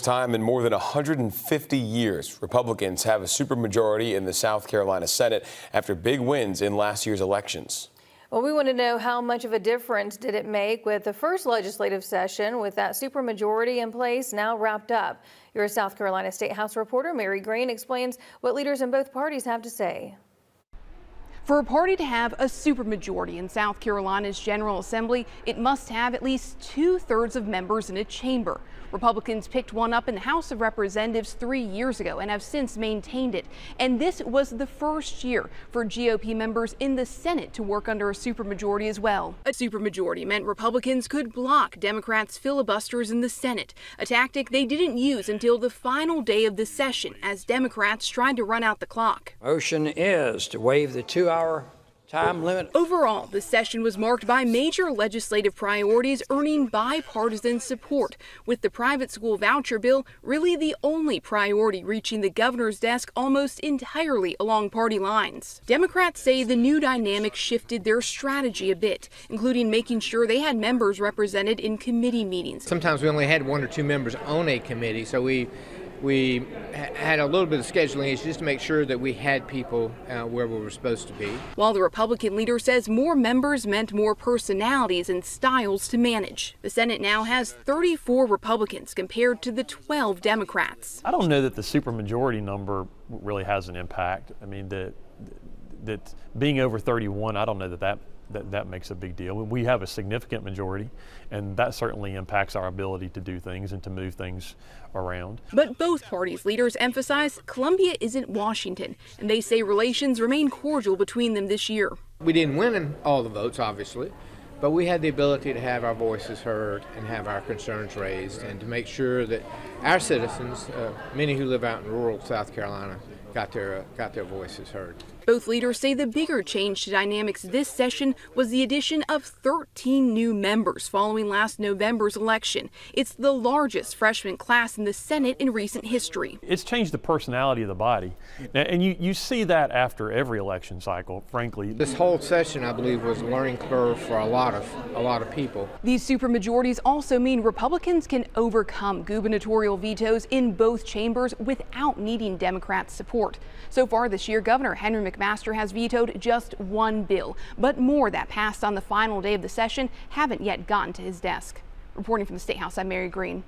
time in more than 150 years, Republicans have a supermajority in the South Carolina Senate after big wins in last year's elections. Well, we want to know how much of a difference did it make with the first legislative session with that supermajority in place now wrapped up. Your South Carolina State House reporter Mary Green explains what leaders in both parties have to say. For a party to have a supermajority in South Carolina's General Assembly, it must have at least 2/3 of members in a chamber. Republicans picked one up in the House of Representatives 3 years ago and have since maintained it. And this was the first year for GOP members in the Senate to work under a supermajority as well. A supermajority meant Republicans could block Democrats' filibusters in the Senate, a tactic they didn't use until the final day of the session as Democrats tried to run out the clock. Motion is to waive the 2-hour time limit. Overall, the session was marked by major legislative priorities earning bipartisan support, with the private school voucher bill really the only priority reaching the governor's desk almost entirely along party lines. Democrats say the new dynamic shifted their strategy a bit, including making sure they had members represented in committee meetings. Sometimes we only had 1 or 2 members on a committee, so we had a little bit of scheduling issues just to make sure that we had people where we were supposed to be. While the Republican leader says more members meant more personalities and styles to manage. The Senate now has 34 Republicans compared to the 12 Democrats. I don't know that the supermajority number really has an impact. I mean, that being over 31, I don't know that makes a big deal. We have a significant majority, and that certainly impacts our ability to do things and to move things around. But both parties' leaders emphasize Columbia isn't Washington, and they say relations remain cordial between them this year. We didn't win all the votes, obviously, but we had the ability to have our voices heard and have our concerns raised, and to make sure that our citizens, many who live out in rural South Carolina, got their voices heard. Both leaders say the bigger change to dynamics this session was the addition of 13 new members following last November's election. It's the largest freshman class in the Senate in recent history. It's changed the personality of the body, and you see that after every election cycle, frankly. This whole session, I believe, was a learning curve for a lot of people. These supermajorities also mean Republicans can overcome gubernatorial vetoes in both chambers without needing Democrats' support. So far this year, Governor Henry McMaster has vetoed just 1 bill, but more that passed on the final day of the session haven't yet gotten to his desk. Reporting from the State House, I'm Mary Green.